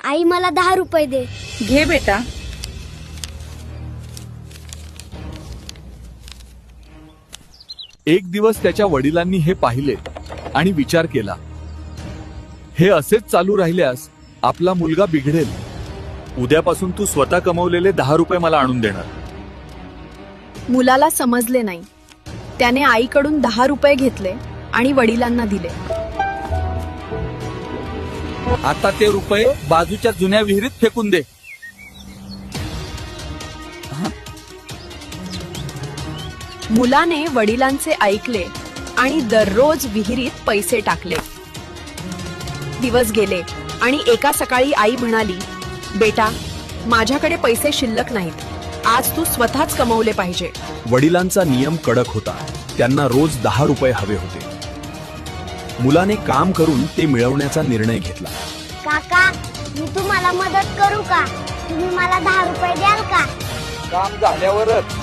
आई मला 10 रुपये दे. घे बेटा. एक दिवस त्याच्या वडिलांनी हे पाहिले आणि विचार केला, हे असेच चालू राहिल्यास आपला मुलगा बिघडेल. उद्यापासून तू स्वतः कमवलेले 10 रुपये मला आणून देणार. मुलाला समजले नाही. त्याने आईकडून 10 रुपये घेतले आणि वडिलांना दिले. आता ते रुपये बाजूच्या जुन्या विहिरीत फेकून दे. मुलाने वडिलांचे ऐकले आणि दररोज विहिरीत पैसे टाकले. दिवस गेले आणि एका सकाळी आई म्हणाली, बेटा, माझ्याकडे पैसे शिल्लक नाहीत. आज तू स्वतःच कमवले पाहिजे. वडिलांचा नियम कडक होता. त्यांना रोज 10 रुपये हवे होते. मुलाने काम करून ते मिळवण्याचा निर्णय घेतला. काका, मी तुम्हाला मदत करू का? तुम्ही मला 10 रुपये द्याल का? काम झाल्यावरच.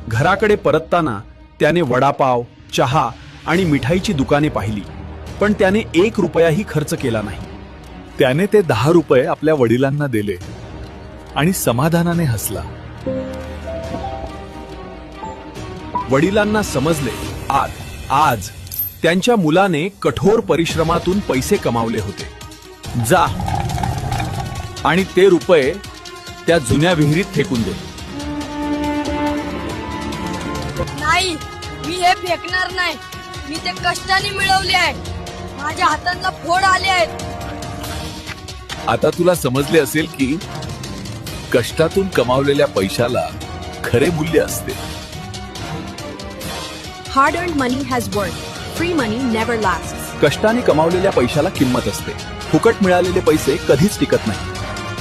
घराकडे परतताना त्याने वडापाव, चहा आणि मिठाईची दुकाने पाहिली, पण त्याने 1 रुपयाही खर्च केला नाही. त्याने ते 10 रुपये आपल्या वडिलांना दिले आणि समाधानाने हसला. वडिलांना समजले, आज त्यांच्या मुलाने कठोर परिश्रमातून पैसे कमावले होते. जा आणि ते रुपये त्या जुन्या विहिरीत फेकून दे. नाही, मी हे फेकणार नाही. मी ते कष्टाने मिळवले आहे. माझ्या हातांना फोड आले आहेत. आता तुला समजले असेल की कष्टातून कमावलेल्या पैशाला खरे मूल्य असते. Hard earned money has worth. Free money never lasts. कष्टाने कमावलेल्या पैशाला किंमत असते. फुकट मिळालेले पैसे कधीच टिकत नाही.